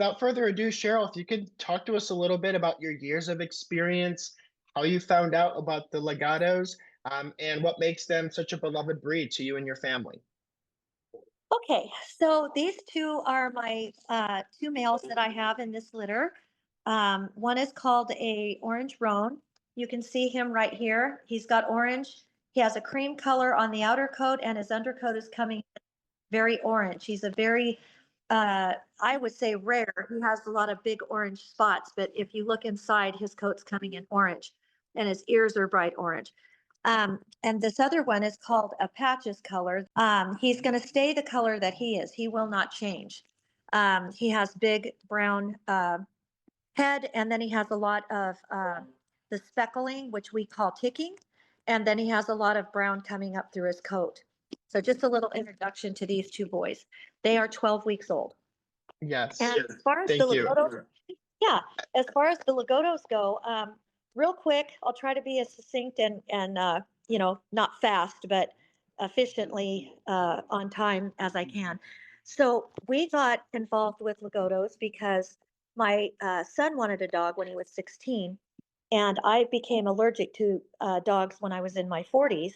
without further ado, Cheryl, if you could talk to us a little bit about your years of experience, how you found out about the Legatos, and what makes them such a beloved breed to you and your family. Okay, so these two are my two males that I have in this litter. One is called a orange roan. You can see him right here. He's got orange. He has a cream color on the outer coat, and his undercoat is coming very orange. He's a very, I would say rare. He has a lot of big orange spots, but if you look inside, his coat's coming in orange, and his ears are bright orange. And this other one is called a patches color. He's going to stay the color that he is. He will not change. He has big brown head, and then he has a lot of the speckling, which we call ticking, and then he has a lot of brown coming up through his coat. So just a little introduction to these two boys. They are 12 weeks old. Yes, And as far as the thank you. Lagottos, yeah, as far as the Lagottos go, real quick, I'll try to be as succinct and not fast, but efficiently on time as I can. So we got involved with Lagottos because my son wanted a dog when he was 16, and I became allergic to dogs when I was in my 40s.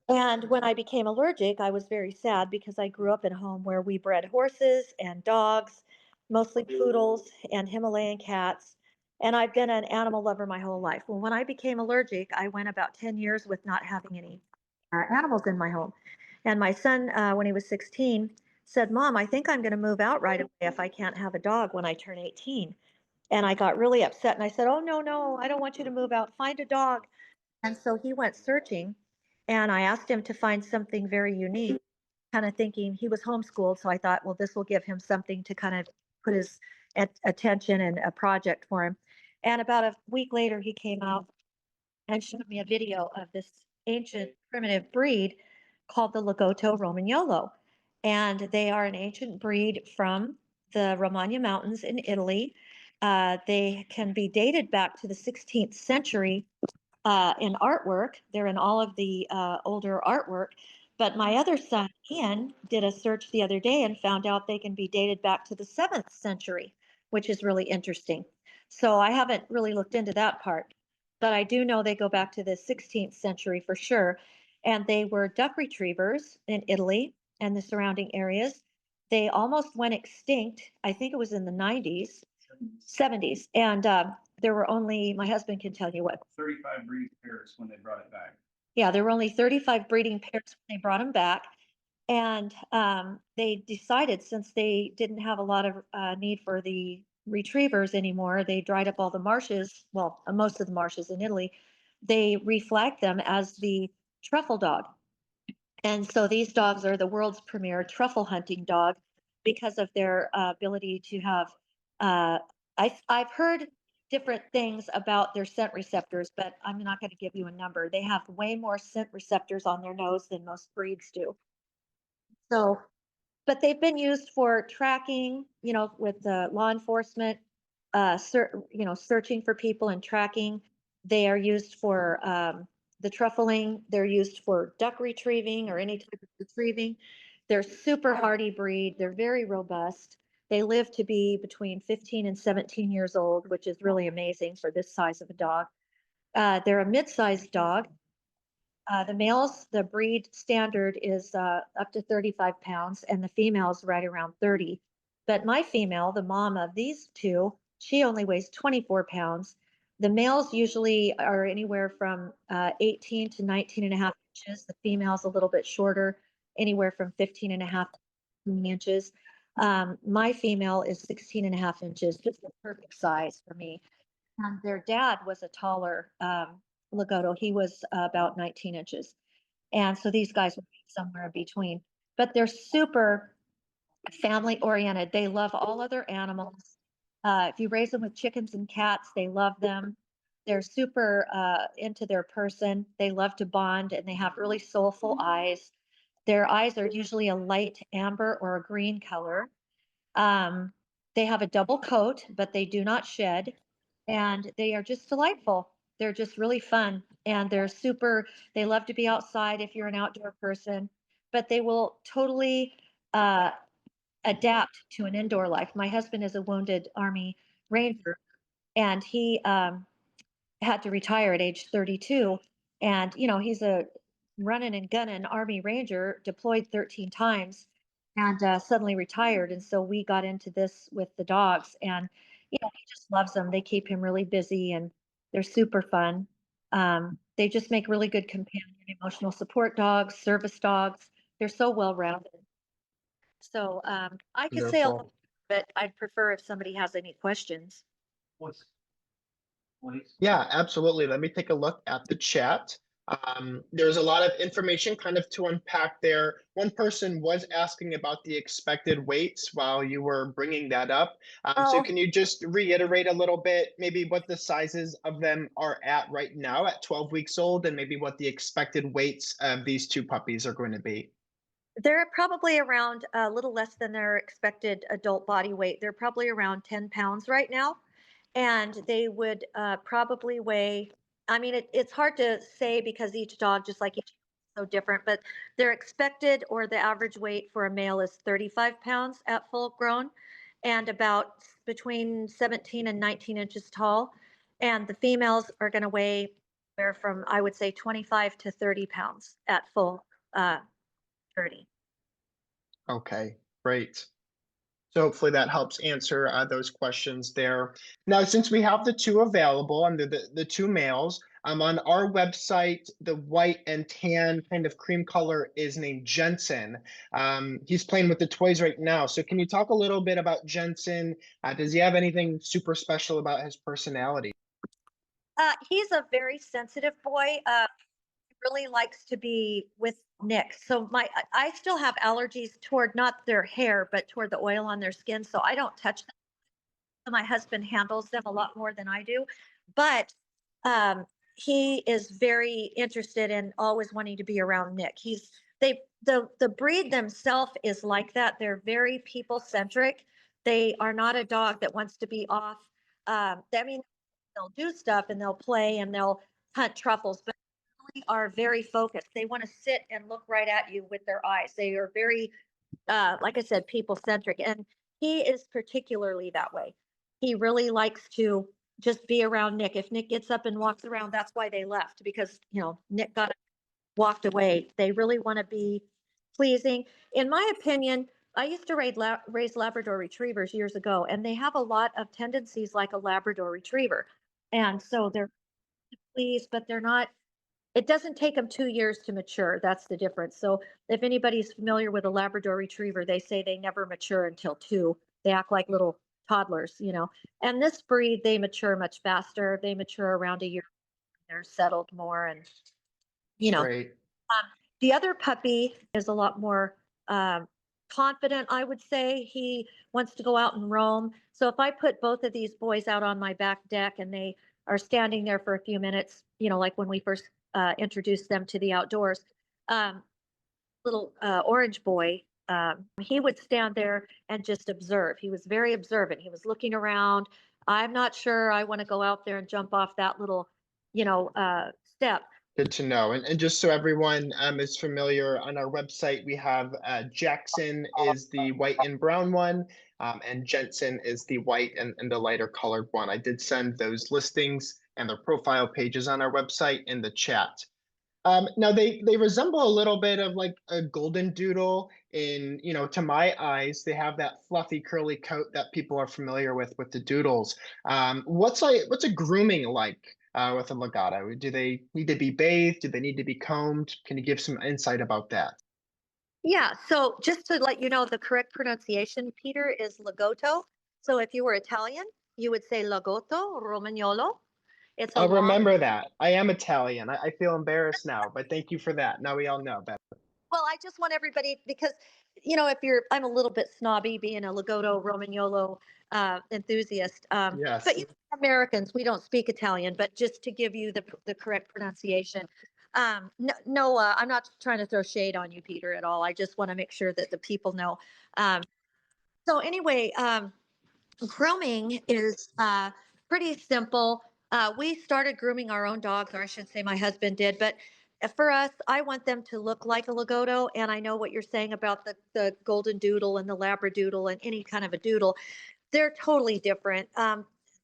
And when I became allergic, I was very sad because I grew up in a home where we bred horses and dogs, mostly poodles and Himalayan cats. And I've been an animal lover my whole life. Well, when I became allergic, I went about 10 years with not having any animals in my home. And my son, when he was 16, said, Mom, I think I'm going to move out right away if I can't have a dog when I turn 18. And I got really upset and I said, Oh, no, no, I don't want you to move out. Find a dog. And so he went searching, and I asked him to find something very unique, kind of thinking he was homeschooled. So I thought, well, this will give him something to kind of put his attention and a project for him. And about a week later, he came out and showed me a video of this ancient primitive breed called the Lagotto Romagnolo. And they are an ancient breed from the Romagna Mountains in Italy. They can be dated back to the 16th century in artwork. They're in all of the older artwork. But my other son, Ian, did a search the other day and found out they can be dated back to the 7th century, which is really interesting. So I haven't really looked into that part, but I do know they go back to the 16th century for sure. And they were duck retrievers in Italy and the surrounding areas. They almost went extinct. I think it was in the 90s, 70s. And there were only, my husband can tell you what. 35 breeding pairs when they brought it back. Yeah, there were only 35 breeding pairs when they brought them back. And they decided, since they didn't have a lot of need for the retrievers anymore, they dried up all the marshes, well, most of the marshes in Italy. They reflagged them as the truffle dog. And so these dogs are the world's premier truffle hunting dog because of their ability to have. Uh, I've heard different things about their scent receptors, but I'm not going to give you a number. They have way more scent receptors on their nose than most breeds do. So, but they've been used for tracking, with the law enforcement, searching for people and tracking. They are used for the truffling. They're used for duck retrieving or any type of retrieving. They're super hardy breed. They're very robust. They live to be between 15 and 17 years old, which is really amazing for this size of a dog. They're a mid-sized dog. The males, the breed standard is up to 35 pounds, and the female's right around 30. But my female, the mom of these two, she only weighs 24 pounds. The males usually are anywhere from 18 to 19 and a half inches. The female's a little bit shorter, anywhere from 15 and a half inches. My female is 16 and a half inches, just the perfect size for me. Their dad was a taller Lagotto. He was about 19 inches. And so these guys were somewhere in between. But they're super family oriented. They love all other animals. If you raise them with chickens and cats, they love them. They're super into their person. They love to bond, and they have really soulful eyes. Their eyes are usually a light amber or a green color. Um, they have a double coat, but they do not shed, and they are just delightful. They're just really fun, and they love to be outside if you're an outdoor person, but they will totally uh, adapt to an indoor life. My husband is a wounded Army Ranger, and he had to retire at age 32. And, he's a running and gunning Army Ranger, deployed 13 times, and suddenly retired. And so we got into this with the dogs, and, he just loves them. They keep him really busy, and they're super fun. They just make really good companion, emotional support dogs, service dogs. They're so well rounded. So I could say a Wonderful. little, but I'd prefer if somebody has any questions. What's, please? Yeah, absolutely. Let me take a look at the chat. There's a lot of information kind of to unpack there. One person was asking about the expected weights while you were bringing that up. So Oh, can you just reiterate a little bit, maybe what the sizes of them are at right now at 12 weeks old, and maybe what the expected weights of these two puppies are going to be? they're probably around a little less than their expected adult body weight. They're probably around 10 pounds right now. And they would probably weigh, I mean, it's hard to say because each dog, just like each, is so different, but their expected or the average weight for a male is 35 pounds at full grown and about between 17 and 19 inches tall. And the females are going to weigh anywhere from, I would say, 25 to 30 pounds at full uh, 30. Okay, great. So hopefully that helps answer those questions there. Now, since we have the two available and the two males, on our website, the white and tan kind of cream color is named Jensen. He's playing with the toys right now. So can you talk a little bit about Jensen? Does he have anything super special about his personality? He's a very sensitive boy. Really likes to be with Nick. So I still have allergies toward not their hair, but toward the oil on their skin. So I don't touch them. My husband handles them a lot more than I do. But um, he is very interested in always wanting to be around Nick. The breed themselves is like that. They're very people centric. They are not a dog that wants to be off. I mean, they'll do stuff and they'll play and they'll hunt truffles, but are very focused. They want to sit and look right at you with their eyes. They are very, like I said, people centric. And he is particularly that way. He really likes to just be around Nick. If Nick gets up and walks around, that's why they left because, Nick got walked away. They really want to be pleasing. In my opinion, I used to raise Labrador retrievers years ago, and they have a lot of tendencies like a Labrador retriever. And so they're pleased, but they're not, it doesn't take them 2 years to mature. That's the difference. So if anybody's familiar with a Labrador Retriever, they say they never mature until 2. They act like little toddlers. And this breed, they mature much faster. They mature around a year. They're settled more, and you know. Great. The other puppy is a lot more confident, I would say. He wants to go out and roam. So if I put both of these boys out on my back deck and they are standing there for a few minutes, like when we first introduced them to the outdoors, um, little orange boy, he would stand there and just observe. He was very observant. He was looking around. I'm not sure I want to go out there and jump off that little, step. Good to know. And just so everyone is familiar, on our website, we have Jackson is the white and brown one, and Jensen is the white and the lighter colored one. I did send those listings and their profile pages on our website in the chat. Now they resemble a little bit of like a golden doodle to my eyes. They have that fluffy curly coat that people are familiar with the doodles. What's a grooming like with a Lagotto? Do they need to be bathed? Do they need to be combed? Can you give some insight about that? Yeah, so just to let you know, the correct pronunciation, Peter, is Lagotto. So if you were Italian, you would say Lagotto Romagnolo. It's a I'll long, remember that. I am Italian. I feel embarrassed now, but thank you for that. Now we all know better. well, I just want everybody because, if you're, I'm a little bit snobby being a Lagotto Romagnolo enthusiast. But Yes. Americans, we don't speak Italian, but just to give you the correct pronunciation. No, no, I'm not trying to throw shade on you, Peter, at all. I just want to make sure that the people know. Um, so anyway, grooming is pretty simple. We started grooming our own dogs, or I should say my husband did, but for us, I want them to look like a Lagotto, and I know what you're saying about the golden doodle and the labradoodle and any kind of a doodle. They're totally different.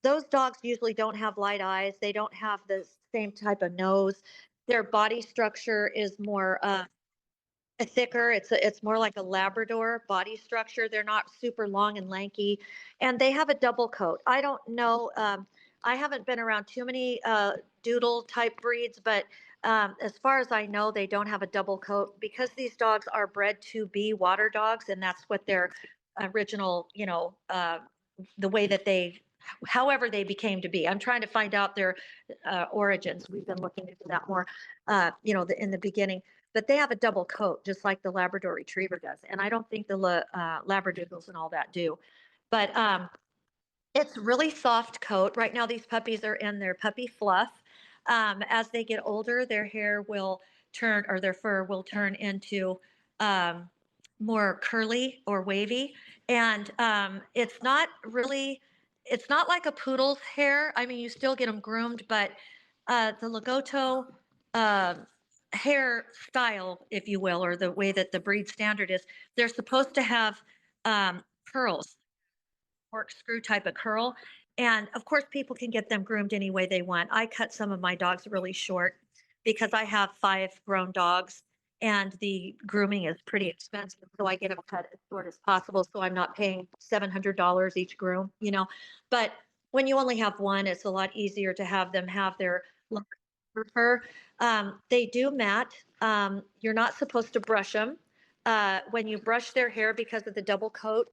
Those dogs usually don't have light eyes. They don't have the same type of nose. Their body structure is more thicker. It's more like a Labrador body structure. They're not super long and lanky, and they have a double coat. I don't know. I haven't been around too many doodle type breeds, but as far as I know, they don't have a double coat because these dogs are bred to be water dogs, and that's what their original, the way that they, however they became to be. I'm trying to find out their origins. We've been looking into that more, in the beginning. But they have a double coat, just like the Labrador Retriever does. And I don't think the Labradoodles and all that do. But it's really soft coat. Right now, these puppies are in their puppy fluff. As they get older, their hair will turn, or their fur will turn into more curly or wavy. And it's not like a poodle's hair. I mean, you still get them groomed, but the Lagotto uh, hair style, if you will, or the way that the breed standard is, they're supposed to have curls, corkscrew type of curl. And of course, people can get them groomed any way they want. I cut some of my dogs really short because I have 5 grown dogs and the grooming is pretty expensive. So I get them cut as short as possible. So I'm not paying $700 each groom. But when you only have one, it's a lot easier to have them have their longer fur. They do mat. You're not supposed to brush them. When you brush their hair because of the double coat,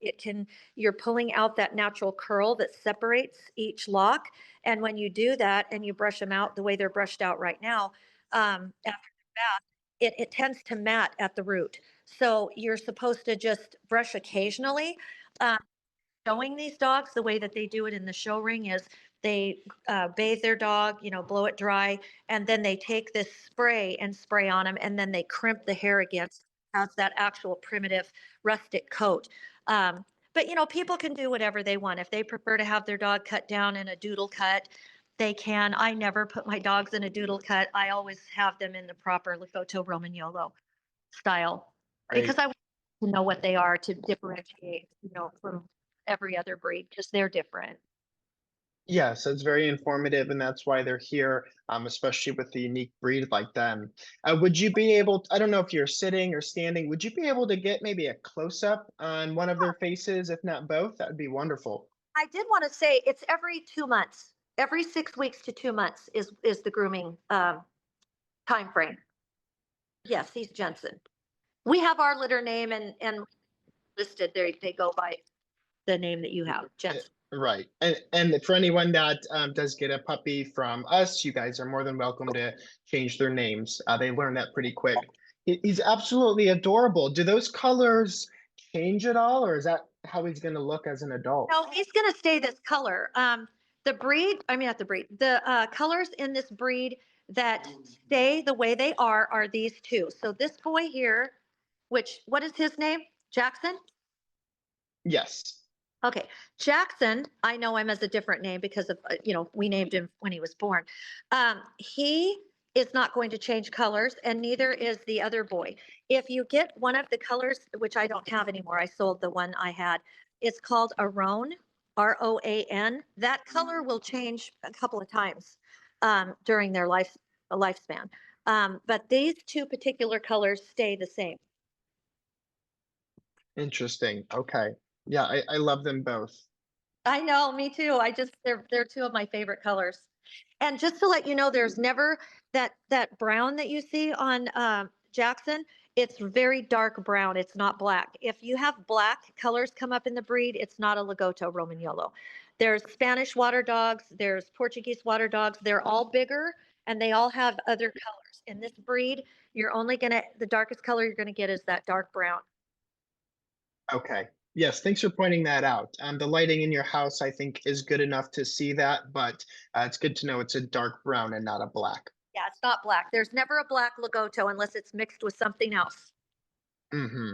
you're pulling out that natural curl that separates each lock. And when you do that and you brush them out the way they're brushed out right now, after the bath, it tends to mat at the root. So you're supposed to just brush occasionally. Uh, Showing these dogs the way that they do it in the show ring is they bathe their dog, blow it dry, and then they take this spray and spray on them, and then they crimp the hair again. So it has that actual primitive rustic coat. But people can do whatever they want. If they prefer to have their dog cut down in a doodle cut, they can. I never put my dogs in a doodle cut. I always have them in the proper Lagotto Romagnolo style Right. because I want to know what they are to differentiate, from every other breed because they're different. Yes, it's very informative, and that's why they're here, especially with the unique breed like them. Would you be able, I don't know if you're sitting or standing, would you be able to get maybe a close-up on one of their faces, if not both? That would be wonderful. I did want to say it's every 2 months, every 6 weeks to 2 months is the grooming time frame. Yes, he's Jensen. We have our litter name and listed. They go by the name that you have, Jensen. Right. And for anyone that does get a puppy from us, you guys are more than welcome to change their names. They learn that pretty quick. He's absolutely adorable. Do those colors change at all, or is that how he's going to look as an adult? No, he's going to stay this color. The breed, I mean, not the breed, the colors in this breed that stay the way they are these two. So this boy here, what is his name? Jackson? Yes. Okay. Jackson, I know him as a different name because of, we named him when he was born. He is not going to change colors, and neither is the other boy. If you get one of the colors, which I don't have anymore, I sold the one I had. It's called a roan, Roan. That color will change a couple of times during their lifespan. But these two particular colors stay the same. Interesting. Okay. Yeah, I love them both. I know, me too. They're two of my favorite colors. And just to let you know, there's never that brown that you see on Jackson. It's very dark brown. It's not black. If you have black colors come up in the breed, it's not a Lagotto Romagnolo. There's Spanish water dogs. There's Portuguese water dogs. They're all bigger and they all have other colors. In this breed, the darkest color you're gonna get is that dark brown. Okay. Yes, thanks for pointing that out. The lighting in your house, I think, is good enough to see that, but it's good to know it's a dark brown and not a black. Yeah, it's not black. There's never a black Lagotto unless it's mixed with something else. Hmm.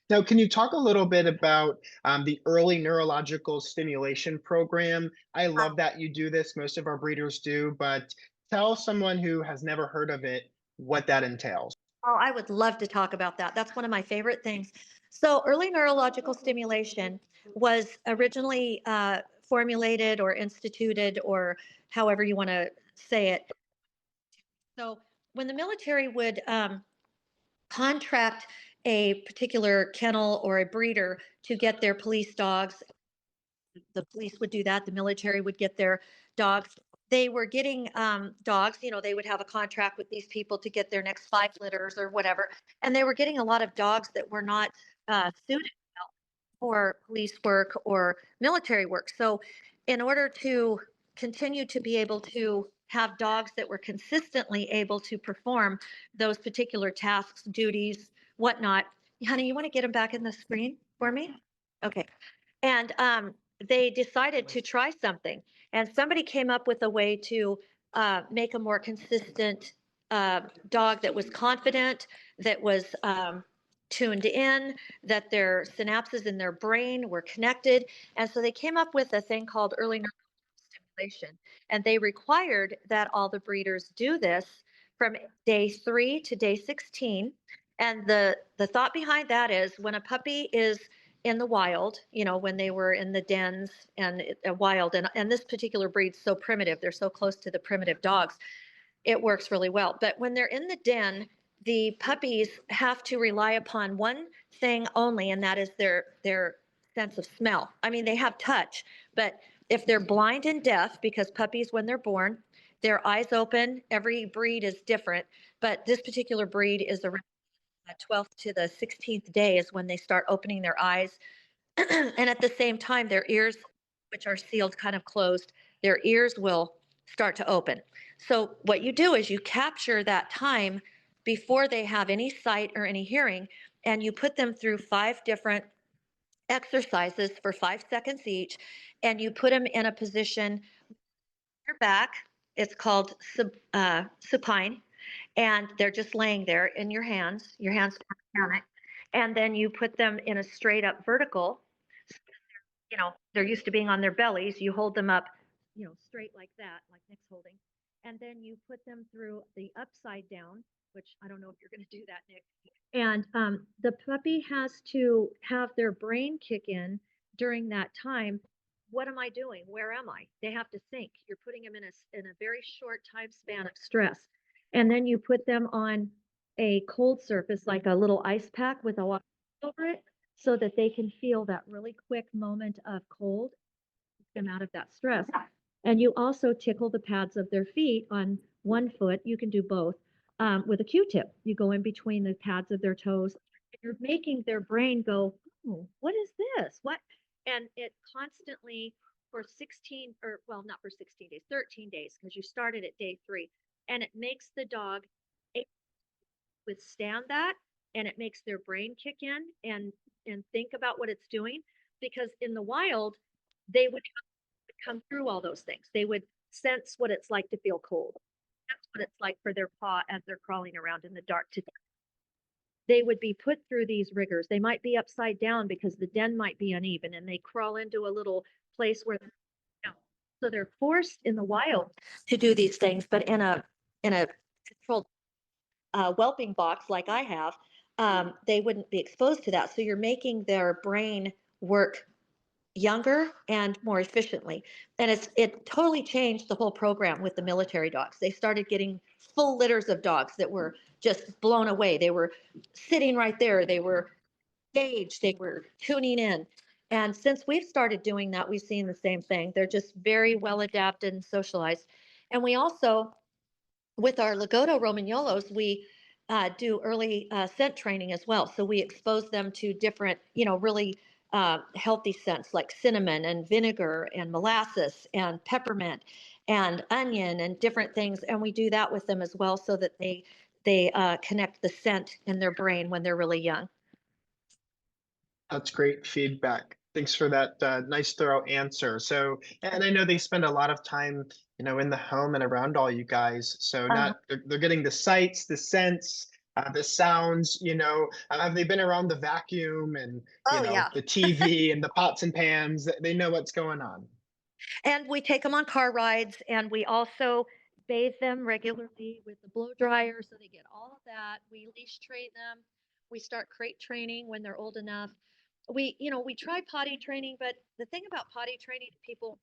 Now, can you talk a little bit about the Early Neurological Stimulation program? I love that you do this. Most of our breeders do, but tell someone who has never heard of it what that entails. Oh, I would love to talk about that. That's one of my favorite things. So, early neurological stimulation was originally formulated or instituted, or however you want to say it. So, when the military would contract a particular kennel or a breeder to get their police dogs, the police would do that, the military would get their dogs. They were getting dogs, they would have a contract with these people to get their next 5 litters or whatever. And they were getting a lot of dogs that were not suited for police work or military work. So, in order to continue to be able to have dogs that were consistently able to perform those particular tasks, duties, whatnot, honey, you want to get them back in the screen for me? Okay. And they decided to try something, and somebody came up with a way to make a more consistent dog that was confident, that was tuned in, that their synapses in their brain were connected. And so they came up with a thing called early neurological stimulation. And they required that all the breeders do this from day 3 to day 16. And the thought behind that is, when a puppy is in the wild, when they were in the dens and wild, and this particular breed's so primitive, they're so close to the primitive dogs, it works really well. But when they're in the den, the puppies have to rely upon one thing only, and that is their sense of smell. I mean, they have touch, but if they're blind and deaf, because puppies, when they're born, their eyes open. Every breed is different, but this particular breed is around the 12th to the 16th day is when they start opening their eyes. And at the same time, their ears, which are sealed kind of closed, their ears will start to open. So what you do is you capture that time before they have any sight or any hearing, and you put them through 5 different exercises for 5 seconds each, and you put them in a position your back. It's called supine, and they're just laying there in your hands. Your hands are hammock, and then you put them in a straight up vertical. They're used to being on their bellies. You hold them up, straight like that, like Nick's holding. And then you put them through the upside down, which I don't know if you're going to do that, Nick. And the puppy has to have their brain kick in during that time. What am I doing? Where am I? They have to think. You're putting them in a very short time span of stress. And then you put them on a cold surface, like a little ice pack with a water over it, so that they can feel that really quick moment of cold, them out of that stress. And you also tickle the pads of their feet on one foot. You can do both with a Q-tip. You go in between the pads of their toes. You're making their brain go, oh, what is this? What? And it constantly, for 16, or well, not for 16 days, 13 days, because you started at day 3. And it makes the dog withstand that, and it makes their brain kick in and think about what it's doing, because in the wild they would come through all those things. They would sense what it's like to feel cold. That's what it's like for their paw as they're crawling around in the dark to they would be put through these rigors. They might be upside down because the den might be uneven, and they crawl into a little place where so they're forced in the wild to do these things, but in a controlled whelping box like I have, they wouldn't be exposed to that. So you're making their brain work younger and more efficiently. And it totally changed the whole program with the military dogs. They started getting full litters of dogs that were just blown away. They were sitting right there. They were engaged. They were tuning in. And since we've started doing that, we've seen the same thing. They're just very well adapted and socialized. And we also, with our Lagotto Romagnolos, we do early scent training as well. So we expose them to different, really healthy scents like cinnamon and vinegar and molasses and peppermint and onion and different things. And we do that with them as well, so that they connect the scent in their brain when they're really young. That's great feedback. Thanks for that nice, thorough answer. So, and I know they spend a lot of time, in the home and around all you guys. So, not they're getting the sights, the scents, the sounds. Have they been around the vacuum and Oh yeah. the TV and the pots and pans? They know what's going on. And we take them on car rides, and we also bathe them regularly with the blow dryer so they get all of that. We leash train them. We start crate training when they're old enough. We try potty training, but the thing about potty training, people,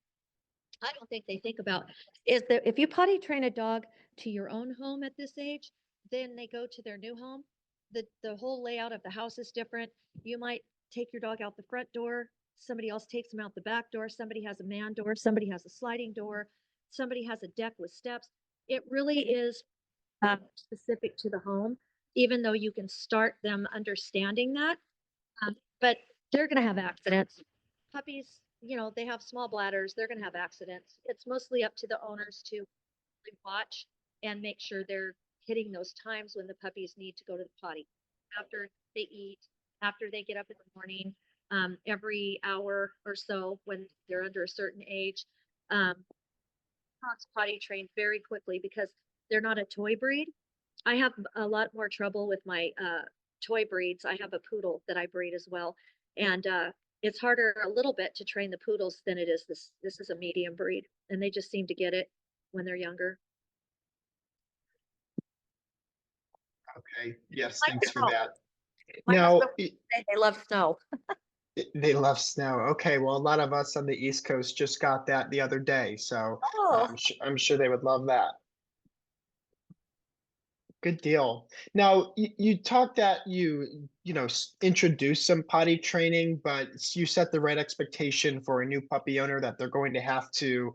I don't think they think about is that if you potty train a dog to your own home at this age, then they go to their new home. The whole layout of the house is different. You might take your dog out the front door, somebody else takes them out the back door, somebody has a man door, somebody has a sliding door, somebody has a deck with steps. It really is specific to the home, even though you can start them understanding that. But they're going to have accidents. Puppies, they have small bladders. They're going to have accidents. It's mostly up to the owners to really watch and make sure they're hitting those times when the puppies need to go to the potty after they eat, after they get up in the morning, every hour or so when they're under a certain age. Dogs potty train very quickly because they're not a toy breed. I have a lot more trouble with my toy breeds. I have a poodle that I breed as well, and it's harder a little bit to train the poodles than it is this. This is a medium breed, and they just seem to get it when they're younger. Okay. Yes, Like thanks for snow. that. My Now, husband would say they love snow. they love snow. Okay, well, a lot of us on the East Coast just got that the other day, so Oh, I'm sure they would love that. Good deal. Now, you talked that introduce some potty training, but you set the right expectation for a new puppy owner that they're going to have to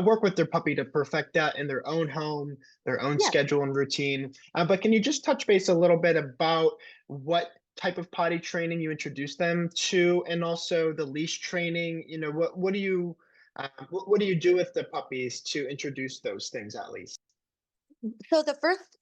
work with their puppy to perfect that in their own home, their own yes. schedule and routine. But can you just touch base a little bit about what type of potty training you introduce them to, and also the leash training? What do you do with the puppies to introduce those things at least? So the first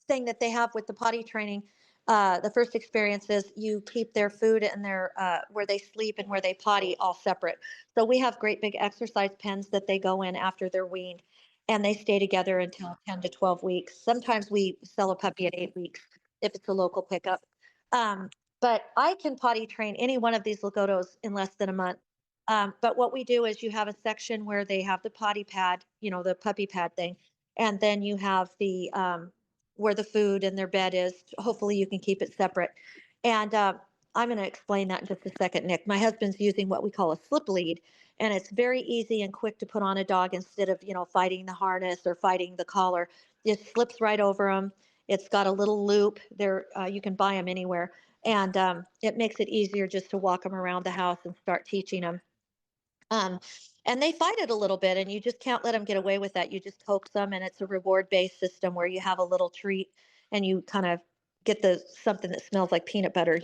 thing that they have with the potty training, the first experience is you keep their food and their where they sleep and where they potty all separate. So we have great big exercise pens that they go in after they're weaned, and they stay together until 10 to 12 weeks. Sometimes we sell a puppy at 8 weeks if it's a local pickup. Um, but I can potty train any one of these Lagottos in less than a month. But what we do is you have a section where they have the potty pad, the puppy pad thing, and then you have the where the food and their bed is. Hopefully you can keep it separate. And I'm going to explain that in just a second, Nick. My husband's using what we call a slip lead, and it's very easy and quick to put on a dog instead of fighting the harness or fighting the collar. It slips right over them. It's got a little loop there. You can buy them anywhere, and it makes it easier just to walk them around the house and start teaching them. um, and they fight it a little bit, and you just can't let them get away with that. You just coax them, and it's a reward-based system where you have a little treat, and you kind of get the something that smells like peanut butter,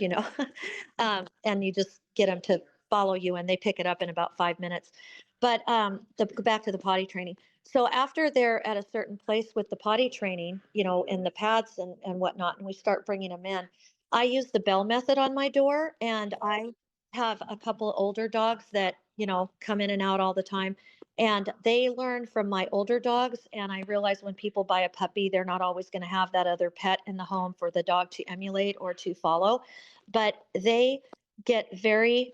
and you just get them to follow you, and they pick it up in about 5 minutes. But go back to the potty training. So after they're at a certain place with the potty training, in the pads and whatnot, and we start bringing them in, I use the bell method on my door, and I have a couple older dogs that, come in and out all the time. And they learn from my older dogs. And I realize when people buy a puppy, they're not always going to have that other pet in the home for the dog to emulate or to follow. But they get very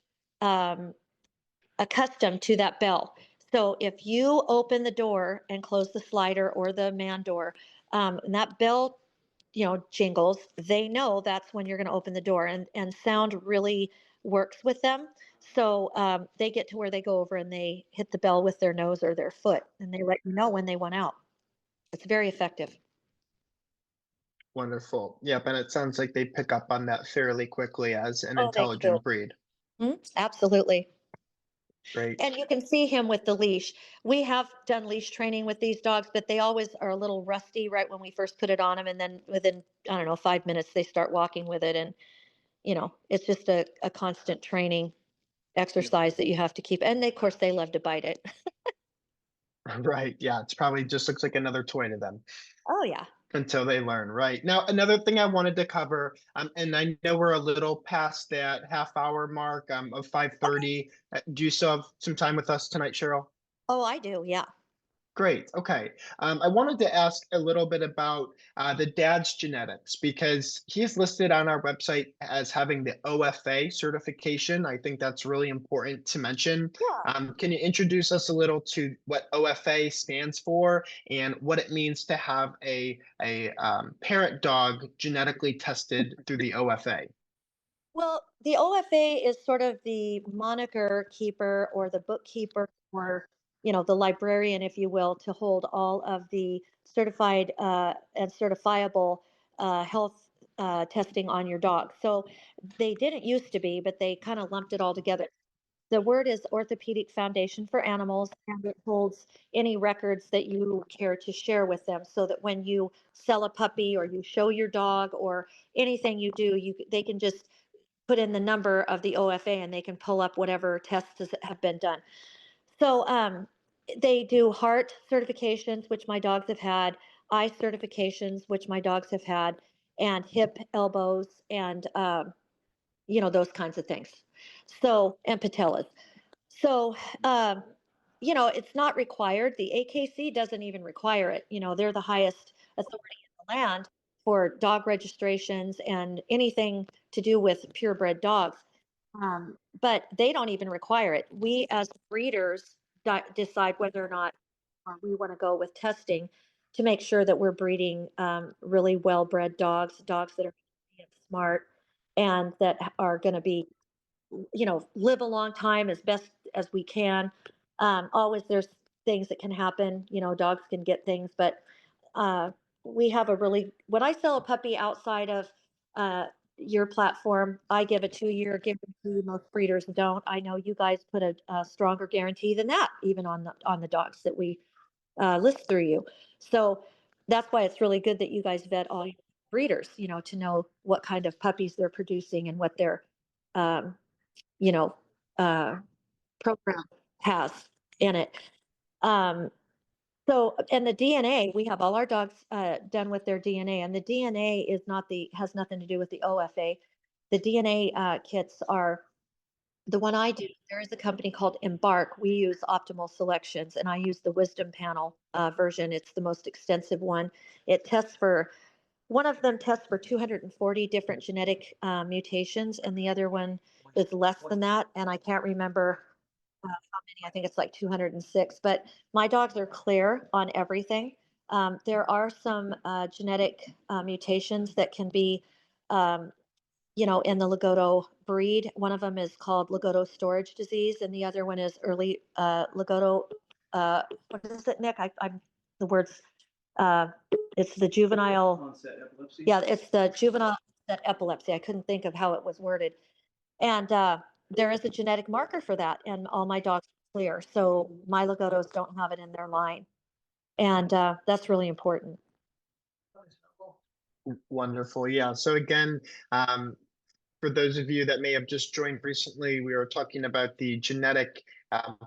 accustomed to that bell. So if you open the door and close the slider or the man door, and that bell jingles, they know that's when you're going to open the door, and sound really works with them. So they get to where they go over and they hit the bell with their nose or their foot, and they let you know when they went out. It's very effective. Wonderful. Yep, and it sounds like they pick up on that fairly quickly as an Oh, they do. intelligent breed. Absolutely. Great. And you can see him with the leash. We have done leash training with these dogs, but they always are a little rusty right when we first put it on them. And then within, I don't know, 5 minutes, they start walking with it. And, it's just a constant training exercise that you have to keep. And of course, they love to bite it. Right. Yeah, it's probably just looks like another toy to them Oh, yeah. until they learn. Right. Now, another thing I wanted to cover, and I know we're a little past that half-hour mark of 5:30. Do you still have some time with us tonight, Cheryl? Oh, I do. Yeah. Great. Okay. I wanted to ask a little bit about the dad's genetics because he's listed on our website as having the OFA certification. I think that's really important to mention. Yeah. Can you introduce us a little to what OFA stands for and what it means to have a parent dog genetically tested through the OFA? Well, the OFA is sort of the moniker keeper or the bookkeeper or, the librarian, if you will, to hold all of the certified and certifiable health testing on your dog. So they didn't used to be, but they kind of lumped it all together. The word is Orthopedic Foundation for Animals, and it holds any records that you care to share with them so that when you sell a puppy or you show your dog or anything you do, they can just put in the number of the OFA and they can pull up whatever tests have been done. So they do heart certifications, which my dogs have had, eye certifications, which my dogs have had, and hip, elbows, and those kinds of things. So and patellas. So it's not required. The AKC doesn't even require it. They're the highest authority in the land for dog registrations and anything to do with purebred dogs. But they don't even require it. We as breeders decide whether or not we want to go with testing to make sure that we're breeding really well-bred dogs, dogs that are smart and that are going to be, live a long time as best as we can. Always there's things that can happen. Dogs can get things, but uh, we have when I sell a puppy outside of uh, your platform, I give a 2-year guarantee. Most breeders don't. I know you guys put a stronger guarantee than that, even on the dogs that we list through you. So that's why it's really good that you guys vet all your breeders, to know what kind of puppies they're producing and what their, um, you know, uh, program has in it. Um, and the DNA, we have all our dogs done with their DNA, and the DNA has nothing to do with the OFA. The DNA kits are the one I do. There is a company called Embark. We use optimal selections, and I use the Wisdom Panel version. It's the most extensive one. One of them tests for 240 different genetic mutations, and the other one is less than that. And I can't remember how many. I think it's like 206. But my dogs are clear on everything. There are some genetic mutations that can be um, in the Lagotto breed. One of them is called Lagotto storage disease, and the other one is early Lagotto. What is it, Nick? I'm the words. Uh, it's the juvenile. Onset epilepsy? Yeah, it's the juvenile onset epilepsy. I couldn't think of how it was worded, and there is a genetic marker for that, and all my dogs are clear. So my Lagottos don't have it in their line, and that's really important. Wonderful. Yeah. So again, for those of you that may have just joined recently, we were talking about the genetic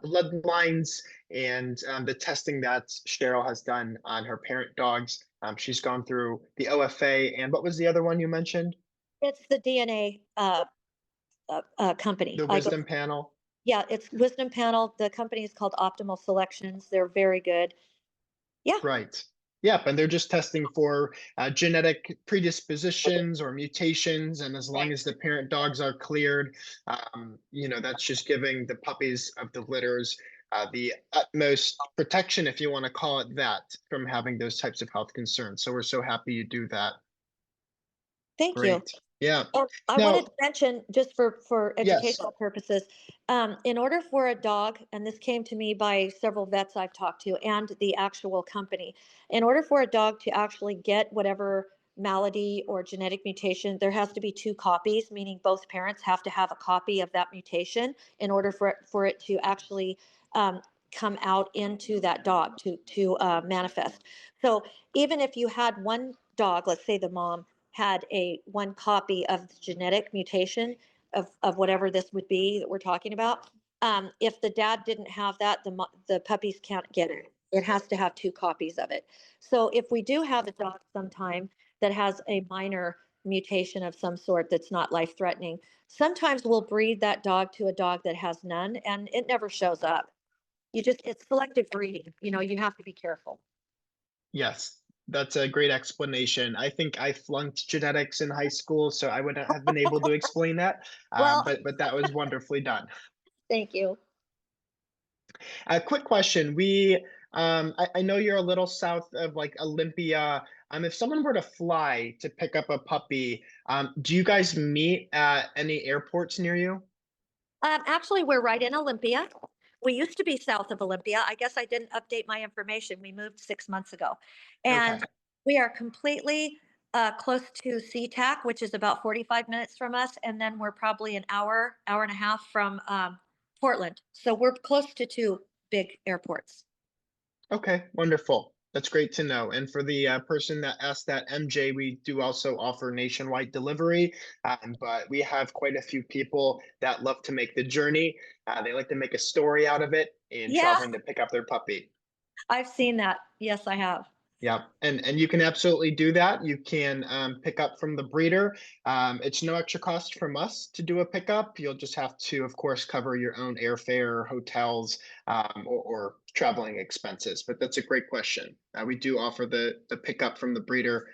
bloodlines and the testing that Cheryl has done on her parent dogs. She's gone through the OFA, and what was the other one you mentioned? It's the DNA company. The Wisdom Panel. Yeah, it's Wisdom Panel. The company is called Optimal Selections. They're very good. Yeah. Right. Yep, and they're just testing for genetic predispositions or mutations, and as long as the parent dogs are cleared, that's just giving the puppies of the litters the utmost protection, if you want to call it that, from having those types of health concerns. So we're so happy you do that. Thank you. Great. Yeah. I Now, wanted to mention, just for yes. educational purposes, in order for a dog, and this came to me by several vets I've talked to and the actual company, in order for a dog to actually get whatever malady or genetic mutation, there has to be 2 copies, meaning both parents have to have a copy of that mutation in order for it to actually come out into that dog to manifest. So even if you had one dog, let's say the mom had one copy of the genetic mutation of whatever this would be that we're talking about. If the dad didn't have that, the puppies can't get it. It has to have 2 copies of it. So if we do have a dog sometime that has a minor mutation of some sort that's not life threatening, sometimes we'll breed that dog to a dog that has none and it never shows up. it's selective breeding, you have to be careful. Yes, that's a great explanation. I think I flunked genetics in high school, so I wouldn't have been able to explain that. Well, But that was wonderfully done. thank you. A quick question. I know you're a little south of like Olympia. If someone were to fly to pick up a puppy, do you guys meet at any airports near you? Actually, we're right in Olympia. We used to be south of Olympia. I guess I didn't update my information. We moved 6 months ago. Okay. And we are completely close to SeaTac, which is about 45 minutes from us. And then we're probably an hour, hour and a half from Portland. So we're close to two big airports. Okay, wonderful. That's great to know. And for the person that asked that, MJ, we do also offer nationwide delivery, but we have quite a few people that love to make the journey. They like to make a story out of it and Yeah, traveling to pick up their puppy. I've seen that. Yes, I have. Yeah, and you can absolutely do that. You can pick up from the breeder. It's no extra cost from us to do a pickup. You'll just have to, of course, cover your own airfare, hotels, or traveling expenses. But that's a great question. We do offer the pickup from the breeder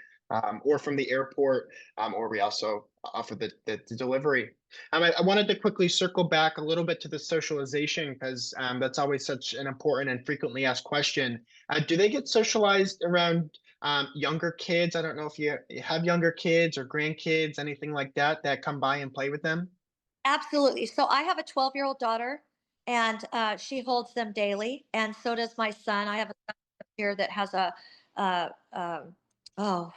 or from the airport, or we also offer the delivery. I wanted to quickly circle back a little bit to the socialization because that's always such an important and frequently asked question. Do they get socialized around younger kids? I don't know if you have younger kids or grandkids, anything like that, that come by and play with them. Absolutely. So I have a 12-year-old daughter, and she holds them daily, and so does my son. I have a son here that has uh, um,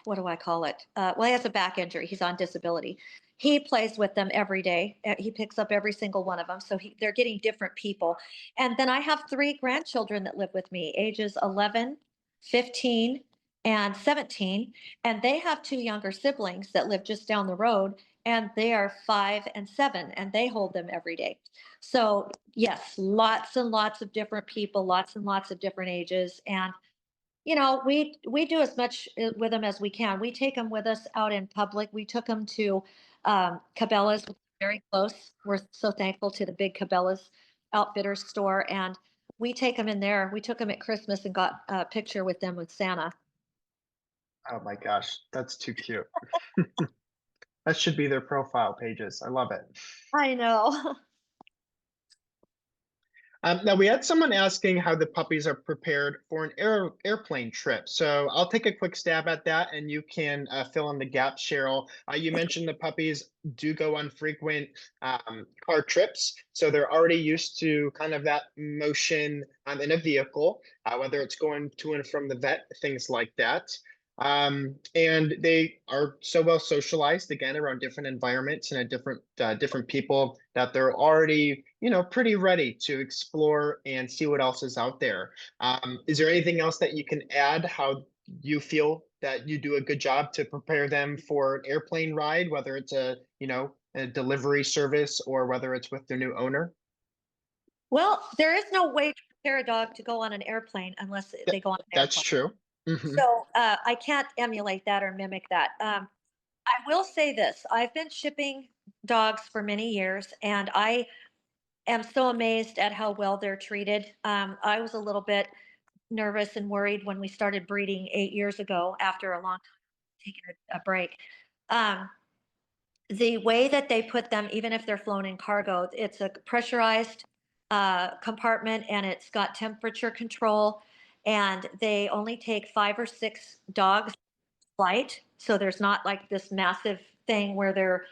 what do I call it? Well, he has a back injury. He's on disability. He plays with them every day. He picks up every single one of them. So they're getting different people. And then I have three grandchildren that live with me, ages 11, 15, and 17. And they have two younger siblings that live just down the road, and they are 5 and 7, and they hold them every day. So yes, lots and lots of different people, lots and lots of different ages. And we do as much with them as we can. We take them with us out in public. We took them to Cabela's, which is very close. We're so thankful to the big Cabela's Outfitters store, and we take them in there. We took them at Christmas and got a picture with them with Santa. Oh my gosh, that's too cute. That should be their profile pages. I love it. I know. Now we had someone asking how the puppies are prepared for an airplane trip. So I'll take a quick stab at that, and you can fill in the gaps, Cheryl. You mentioned the puppies do go on frequent car trips, so they're already used to kind of that motion in a vehicle, whether it's going to and from the vet, things like that. And they are so well socialized again around different environments and different people that they're already, pretty ready to explore and see what else is out there. Is there anything else that you can add? How you feel that you do a good job to prepare them for an airplane ride, whether it's a delivery service or whether it's with their new owner? Well, there is no way to prepare a dog to go on an airplane unless Th- they go on an that's airplane. true. Hmm. So I can't emulate that or mimic that. I will say this: I've been shipping dogs for many years, and I am so amazed at how well they're treated. I was a little bit nervous and worried when we started breeding 8 years ago after a long time taking a break. Um, the way that they put them, even if they're flown in cargo, it's a pressurized compartment, and it's got temperature control. And they only take 5 or 6 dogs flight. So there's not like this massive thing where they're,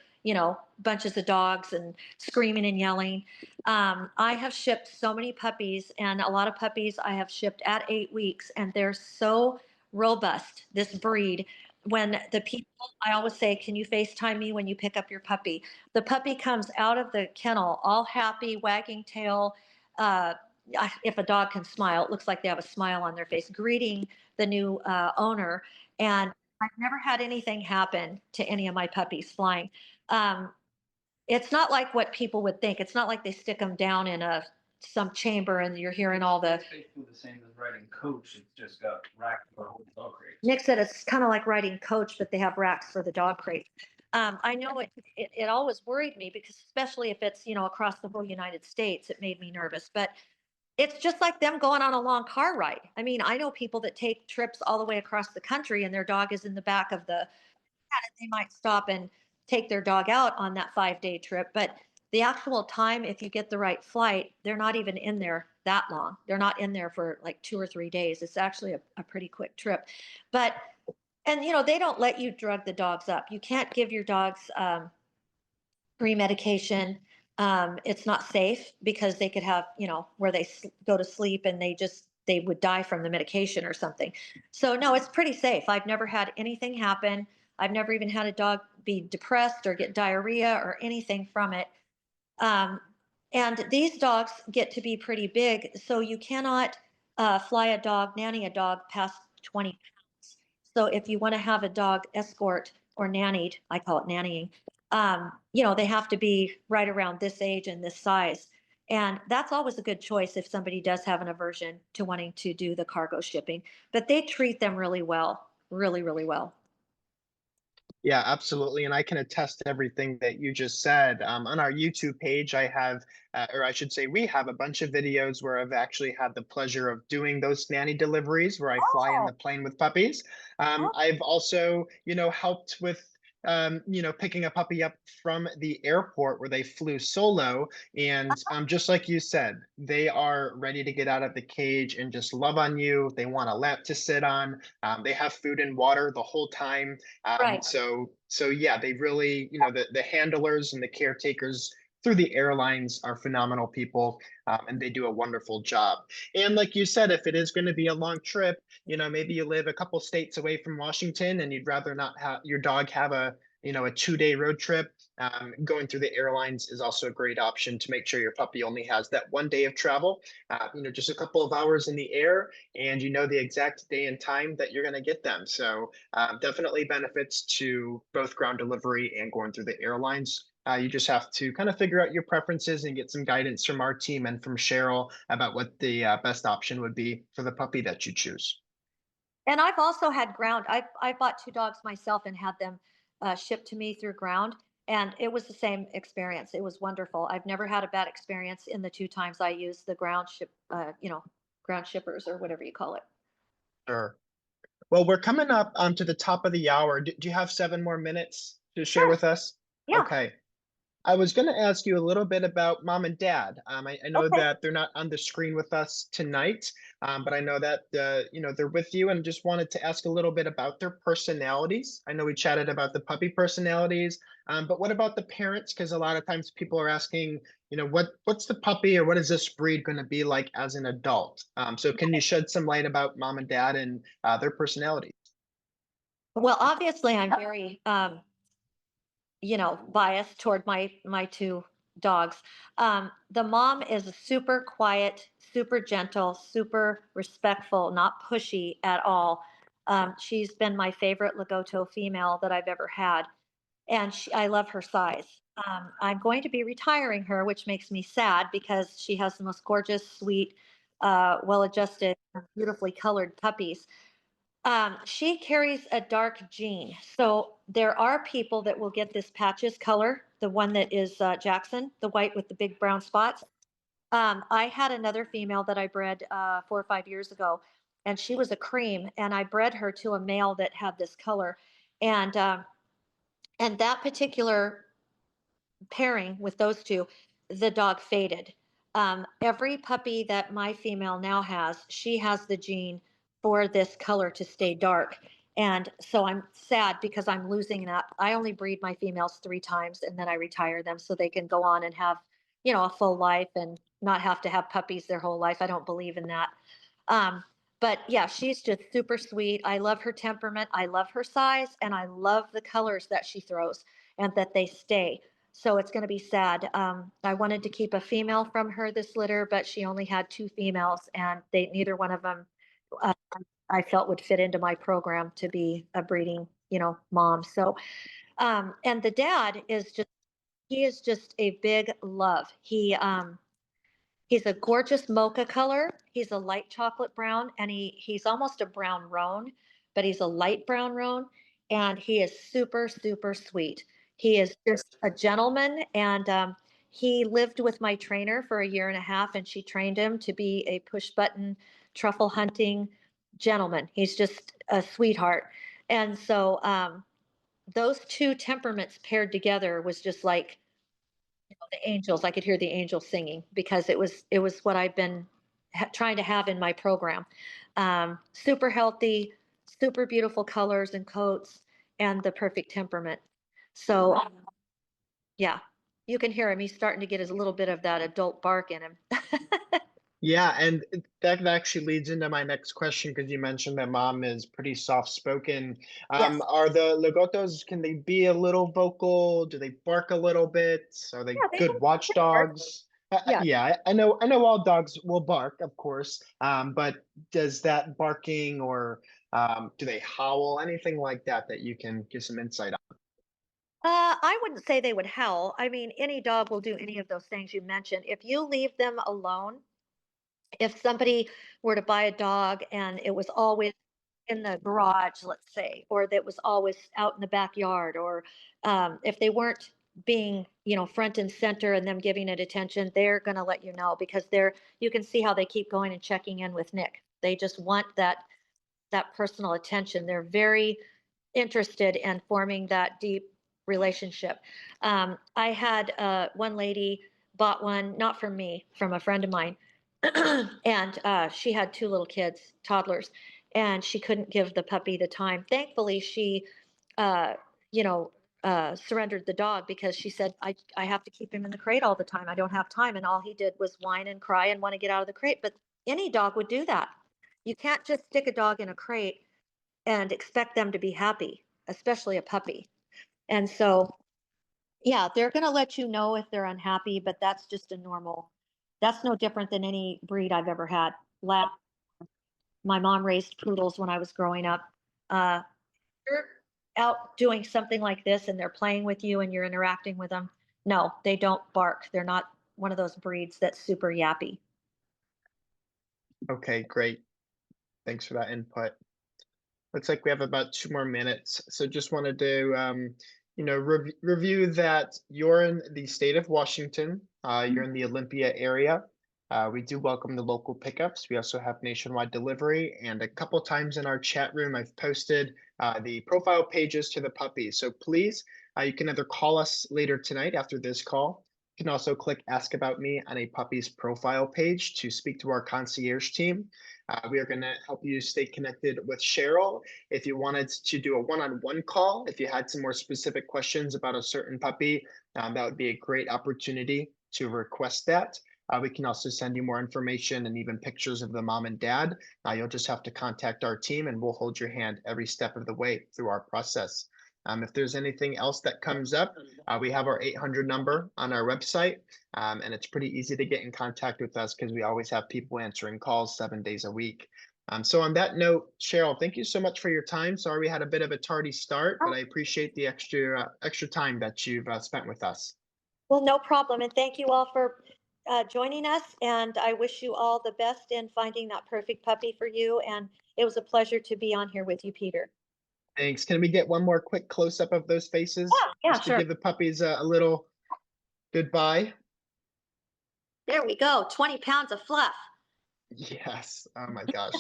bunches of dogs and screaming and yelling. I have shipped so many puppies, and a lot of puppies I have shipped at 8 weeks, and they're so robust, this breed. When the people, I always say, can you FaceTime me when you pick up your puppy? The puppy comes out of the kennel all happy, wagging tail. Uh, if a dog can smile, it looks like they have a smile on their face, greeting the new owner. And I've never had anything happen to any of my puppies flying. Um, it's not like what people would think. It's not like they stick them down in some chamber and you're hearing all the. It's basically the same as riding coach. It's just got rack for whole dog crate. Nick said it's kind of like riding coach, but they have racks for the dog crate. I know it always worried me because especially if it's across the whole United States, it made me nervous. But It's just like them going on a long car ride. I mean, I know people that take trips all the way across the country and their dog is in the back of the, they might stop and take their dog out on that 5-day trip. But the actual time, if you get the right flight, they're not even in there that long. They're not in there for like 2 or 3 days. It's actually a pretty quick trip. But, and they don't let you drug the dogs up. You can't give your dogs pre-medication. It's not safe because they could have, where they go to sleep and they would die from the medication or something. So no, it's pretty safe. I've never had anything happen. I've never even had a dog be depressed or get diarrhea or anything from it. Um, and these dogs get to be pretty big, so you cannot fly a dog, nanny a dog past 20 pounds. So if you want to have a dog escort or nannied, I call it nannying, they have to be right around this age and this size. And that's always a good choice if somebody does have an aversion to wanting to do the cargo shipping. But they treat them really well, really, really well. Yeah, absolutely. And I can attest to everything that you just said. On our YouTube page, I have, or I should say, we have a bunch of videos where I've actually had the pleasure of doing those nanny deliveries where I fly in Oh, the plane with puppies. oh, I've also, helped with, picking a puppy up from the airport where they flew solo. And just like you said, they are ready to get out of the cage and just love on you. They want a lap to sit on. They have food and water the whole time. right. So yeah, they really, the handlers and the caretakers through the airlines are phenomenal people, and they do a wonderful job. And like you said, if it is going to be a long trip, maybe you live a couple states away from Washington and you'd rather not have your dog have a 2-day road trip. Going through the airlines is also a great option to make sure your puppy only has that 1 day of travel. Just a couple of hours in the air, and you know the exact day and time that you're going to get them. So definitely benefits to both ground delivery and going through the airlines. You just have to kind of figure out your preferences and get some guidance from our team and from Cheryl about what the best option would be for the puppy that you choose. And I've also had ground. I bought 2 dogs myself and had them shipped to me through ground, and it was the same experience. It was wonderful. I've never had a bad experience in the 2 times I used the ground shippers or whatever you call it. Sure. Well, we're coming up to the top of the hour. Do you have 7 more minutes to share Sure. with us? Yeah. Okay. I was going to ask you a little bit about mom and dad. I know Okay. that they're not on the screen with us tonight, but I know that they're with you, and just wanted to ask a little bit about their personalities. I know we chatted about the puppy personalities, but what about the parents? Because a lot of times people are asking, what's the puppy or what is this breed going to be like as an adult? So can you shed some light about mom and dad and their personalities? Well, obviously, I'm very biased toward my 2 dogs. The mom is super quiet, super gentle, super respectful, not pushy at all. She's been my favorite Lagotto female that I've ever had, and I love her size. I'm going to be retiring her, which makes me sad because she has the most gorgeous, sweet, well-adjusted, beautifully colored puppies. She carries a dark gene. So there are people that will get this patches color, the one that is Jackson, the white with the big brown spots. I had another female that I bred 4 or 5 years ago, and she was a cream, and I bred her to a male that had this color, and um, and that particular pairing with those two, the dog faded. Every puppy that my female now has, she has the gene for this color to stay dark. And so I'm sad because I'm losing that. I only breed my females 3 times and then I retire them so they can go on and have, a full life and not have to have puppies their whole life. I don't believe in that. Um, but yeah, she's just super sweet. I love her temperament. I love her size and I love the colors that she throws and that they stay. So it's going to be sad. I wanted to keep a female from her this litter, but she only had 2 females, and neither one of them uh, I felt would fit into my program to be a breeding, mom. So, and the dad he is just a big love. He's a gorgeous mocha color. He's a light chocolate brown, and he's almost a brown roan, but he's a light brown roan, and he is super super sweet. He is just a gentleman, and He lived with my trainer for a year and a half, and she trained him to be a push button truffle hunting gentleman. He's just a sweetheart. And so those two temperaments paired together was just like the angels. I could hear the angels singing because it was what I've been trying to have in my program. Super healthy, super beautiful colors and coats, and the perfect temperament. So yeah, you can hear him. He's starting to get his little bit of that adult bark in him. Yeah, and that actually leads into my next question because you mentioned that mom is pretty soft-spoken. Yes. Are the Lagottos, can they be a little vocal? Do they bark a little bit? Are they Yeah, they good bark. watchdogs? Yeah. Yeah, I know all dogs will bark, of course. But does that barking or do they howl, anything like that that you can give some insight on? I wouldn't say they would howl. I mean, any dog will do any of those things you mentioned. If you leave them alone, if somebody were to buy a dog and it was always in the garage, let's say, or that was always out in the backyard, or if they weren't being, front and center and them giving it attention, they're going to let you know because you can see how they keep going and checking in with Nick. They just want that personal attention. They're very interested in forming that deep relationship. I had one lady bought one, not from me, from a friend of mine, and she had two little kids, toddlers, and she couldn't give the puppy the time. Thankfully, she, uh, you know, surrendered the dog because she said, I have to keep him in the crate all the time. I don't have time. And all he did was whine and cry and want to get out of the crate. But any dog would do that. You can't just stick a dog in a crate and expect them to be happy, especially a puppy. And so, yeah, they're going to let you know if they're unhappy, but that's no different than any breed I've ever had. Lab, my mom raised poodles when I was growing up. You're out doing something like this and they're playing with you and you're interacting with them. No, they don't bark. They're not one of those breeds that's super yappy. Okay, great. Thanks for that input. Looks like we have about 2 more minutes. So just wanted to, review that you're in the state of Washington. You're in the Olympia area. We do welcome the local pickups. We also have nationwide delivery. And a couple times in our chat room, I've posted the profile pages to the puppies. So please, you can either call us later tonight after this call. You can also click Ask About Me on a puppy's profile page to speak to our concierge team. We are going to help you stay connected with Cheryl. If you wanted to do a one-on-one call, if you had some more specific questions about a certain puppy, that would be a great opportunity to request that. We can also send you more information and even pictures of the mom and dad. You'll just have to contact our team and we'll hold your hand every step of the way through our process. If there's anything else that comes up, we have our 800 number on our website, and it's pretty easy to get in contact with us because we always have people answering calls 7 days a week. So on that note, Cheryl, thank you so much for your time. Sorry we had a bit of a tardy start, but I appreciate the extra time that you've spent with us. Well, no problem. And thank you all for joining us. And I wish you all the best in finding that perfect puppy for you. And it was a pleasure to be on here with you, Peter. Thanks. Can we get one more quick close up of those faces? Yeah, Just to sure. give the puppies a little goodbye. There we go. 20 pounds of fluff. Yes. Oh my gosh.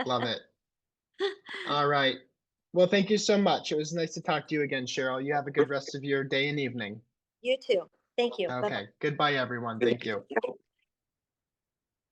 Love it. All right. Well, thank you so much. It was nice to talk to you again, Cheryl. You have a good rest of your day and evening. You too. Thank you. Bye-bye. Okay. Goodbye, everyone. Thank you.